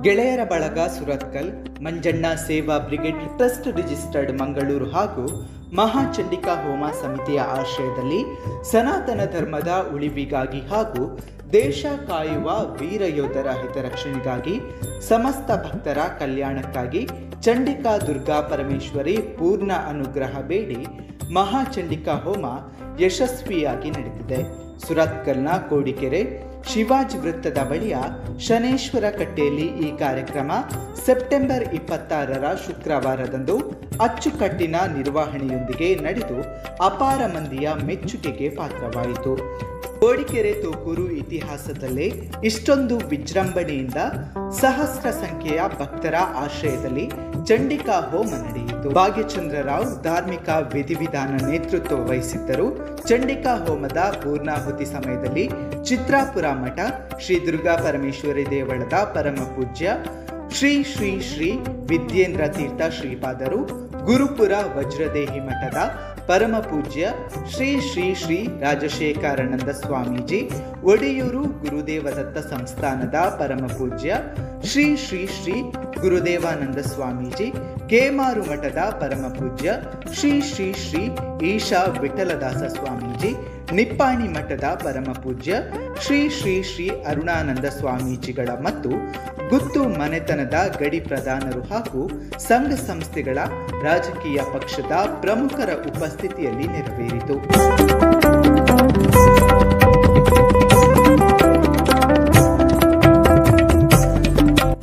ಗೆಳೆಯರ ಬಳಗ ಸುರತ್ಕಲ್, ಮಂಜಣ್ಣ ಸೇವಾ ಬ್ರಿಗೇಡ್ ಟ್ರಸ್ಟ್ ರಿಜಿಸ್ಟರ್ಡ್ ಮಂಗಳೂರು ಹಾಗೂ ಮಹಾಚಂಡಿಕಾ ಹೋಮ ಸಮಿತಿಯ ಆಶ್ರಯದಲ್ಲಿ ಸನಾತನ ಧರ್ಮದ ಉಳಿವಿಗಾಗಿ ಹಾಗೂ ದೇಶ ಕಾಯುವ ವೀರ ಯೋಧರ ಹಿತರಕ್ಷಣೆಗಾಗಿ ಸಮಸ್ತ ಭಕ್ತರ ಕಲ್ಯಾಣಕ್ಕಾಗಿ ಚಂಡಿಕಾ ದುರ್ಗಾ ಪರಮೇಶ್ವರಿ ಪೂರ್ಣ ಅನುಗ್ರಹ ಬೇಡಿ ಮಹಾಚಂಡಿಕಾ ಹೋಮ ಯಶಸ್ವಿಯಾಗಿ ನಡೆದಿದೆ. ಸುರತ್ಕಲ್ನ ಕೋಡಿಕೆರೆ ಶಿವಾಜ್ ವೃತ್ತದ ಬಳಿಯ ಶನೇಶ್ವರ ಕಟ್ಟೆಯಲ್ಲಿ ಈ ಕಾರ್ಯಕ್ರಮ ಸೆಪ್ಟೆಂಬರ್ 26ರ ಶುಕ್ರವಾರದಂದು ಅಚ್ಚುಕಟ್ಟಿನ ನಿರ್ವಹಣೆಯೊಂದಿಗೆ ನಡೆದು ಅಪಾರ ಮಂದಿಯ ಮೆಚ್ಚುಗೆಗೆ ಪಾತ್ರವಾಯಿತು. ಕೋಡಿಕೆರೆ ತೋಕೂರು ಇತಿಹಾಸದಲ್ಲೇ ಇಷ್ಟೊಂದು ವಿಜೃಂಭಣೆಯಿಂದ ಸಹಸ್ರ ಸಂಖ್ಯೆಯ ಭಕ್ತರ ಆಶ್ರಯದಲ್ಲಿ ಚಂಡಿಕಾ ಹೋಮ ನಡೆಯಿತು. ಭಾಗ್ಯಚಂದ್ರರಾವ್ ಧಾರ್ಮಿಕ ವಿಧಿವಿಧಾನ ನೇತೃತ್ವ ವಹಿಸಿದ್ದರು. ಚಂಡಿಕಾ ಹೋಮದ ಪೂರ್ಣಾಹುತಿ ಸಮಯದಲ್ಲಿ ಚಿತ್ರಾಪುರ ಮಠ ಶ್ರೀ ದುರ್ಗಾ ಪರಮೇಶ್ವರಿ ದೇವಳದ ಪರಮ ಪೂಜ್ಯ ಶ್ರೀ ಶ್ರೀ ಶ್ರೀ ವಿದ್ಯೇಂದ್ರ ತೀರ್ಥ ಶ್ರೀಪಾದರು, ಗುರುಪುರ ವಜ್ರದೇಹಿ ಮಠದ ಪರಮ ಪೂಜ್ಯ ಶ್ರೀ ಶ್ರೀ ಶ್ರೀ ರಾಜಶೇಖರಾನಂದ ಸ್ವಾಮೀಜಿ, ಒಡೆಯೂರು ಗುರುದೇವದತ್ತ ಸಂಸ್ಥಾನದ ಪರಮ ಪೂಜ್ಯ ಶ್ರೀ ಶ್ರೀ ಶ್ರೀ ಗುರುದೇವಾನಂದ ಸ್ವಾಮೀಜಿ, ಕೇಮಾರು ಮಠದ ಪರಮ ಪೂಜ್ಯ ಶ್ರೀ ಶ್ರೀ ಶ್ರೀ ಈಶಾ ವಿಠಲದಾಸ ಸ್ವಾಮೀಜಿ, ನಿಪ್ಪಾಣಿ ಮಠದ ಪರಮ ಪೂಜ್ಯ ಶ್ರೀ ಶ್ರೀ ಶ್ರೀ ಅರುಣಾನಂದ ಸ್ವಾಮೀಜಿಗಳ ಮತ್ತು ಗುತ್ತು ಮನೆತನದ ಗಡಿ ಪ್ರಧಾನರು ಹಾಗೂ ಸಂಘ ಸಂಸ್ಥೆಗಳ ರಾಜಕೀಯ ಪಕ್ಷದ ಪ್ರಮುಖರ ಉಪಸ್ಥಿತಿಯಲ್ಲಿ ನೆರವೇರಿತು.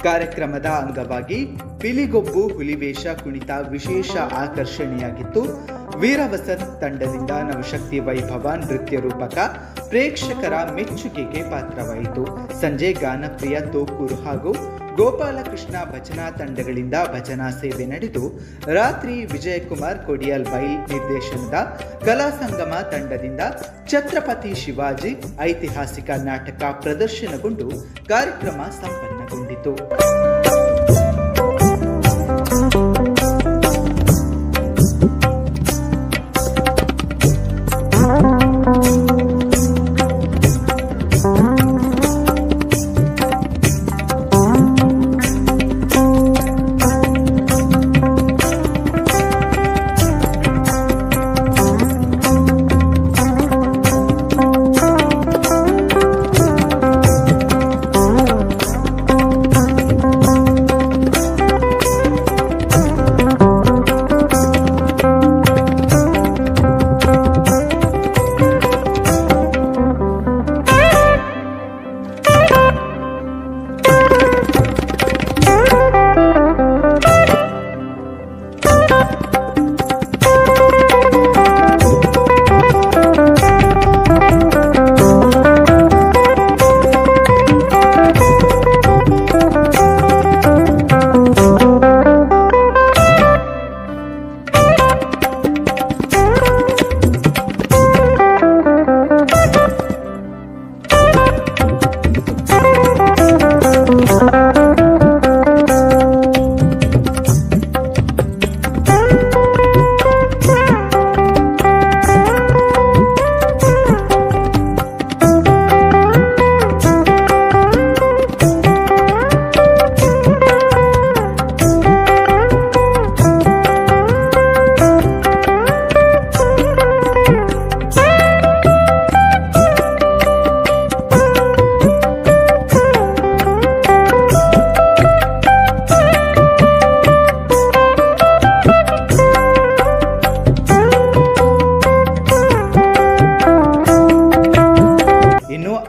ಕಾರ್ಯಕ್ರಮದ ಅಂಗವಾಗಿ ಪಿಲಿಗೊಬ್ಬು ಹುಲಿವೇಷ ಕುಣಿತ ವಿಶೇಷ ಆಕರ್ಷಣೆಯಾಗಿತ್ತು. ವೀರವಸಂತ್ ತಂಡದಿಂದ ನವಶಕ್ತಿ ವೈಭವ ನೃತ್ಯ ರೂಪಕ ಪ್ರೇಕ್ಷಕರ ಮೆಚ್ಚುಗೆಗೆ ಪಾತ್ರವಾಯಿತು. ಸಂಜೆ ಗಾನಪ್ರಿಯ ತೋಕೂರು ಹಾಗೂ ಗೋಪಾಲಕೃಷ್ಣ ಭಜನಾ ತಂಡಗಳಿಂದ ಭಜನಾ ಸೇವೆ ನಡೆದು ರಾತ್ರಿ ವಿಜಯಕುಮಾರ್ ಕೊಡಿಯಲ್ ಬೈಲ್ ನಿರ್ದೇಶನದ ಕಲಾ ಸಂಗಮ ತಂಡದಿಂದ ಛತ್ರಪತಿ ಶಿವಾಜಿ ಐತಿಹಾಸಿಕ ನಾಟಕ ಪ್ರದರ್ಶನಗೊಂಡು ಕಾರ್ಯಕ್ರಮ ಸಂಪನ್ನಗೊಂಡಿತು.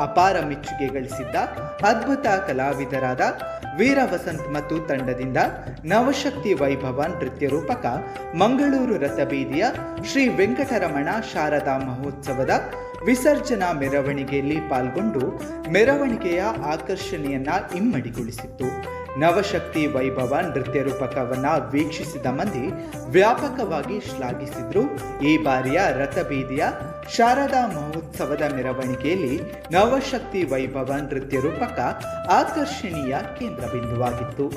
ಅಪಾರ ಮೆಚ್ಚುಗೆ ಗಳಿಸಿದ್ದ ಅದ್ಭುತ ಕಲಾವಿದರಾದ ವೀರವಸಂತ್ ಮತ್ತು ತಂಡದಿಂದ ನವಶಕ್ತಿ ವೈಭವ ನೃತ್ಯ ರೂಪಕ ಮಂಗಳೂರು ರಥಬೀದಿಯ ಶ್ರೀ ವೆಂಕಟರಮಣ ಶಾರದಾ ಮಹೋತ್ಸವದ ವಿಸರ್ಜನಾ ಮೆರವಣಿಗೆಯಲ್ಲಿ ಪಾಲ್ಗೊಂಡು ಮೆರವಣಿಗೆಯ ಆಕರ್ಷಣೆಯನ್ನ ಇಮ್ಮಡಿಗೊಳಿಸಿತ್ತು. ನವಶಕ್ತಿ ವೈಭವ ನೃತ್ಯ ರೂಪಕವನ್ನ ವೀಕ್ಷಿಸಿದ ಮಂದಿ ವ್ಯಾಪಕವಾಗಿ ಶ್ಲಾಘಿಸಿದ್ರು. ಈ ಬಾರಿಯ ರಥಬೀದಿಯ ಶಾರದಾ ಮಹೋತ್ಸವದ ಮೆರವಣಿಗೆಯಲ್ಲಿ ನವಶಕ್ತಿ ವೈಭವ ನೃತ್ಯ ರೂಪಕ ಆಕರ್ಷಣೀಯ ಕೇಂದ್ರ ಬಿಂದುವಾಗಿತ್ತು.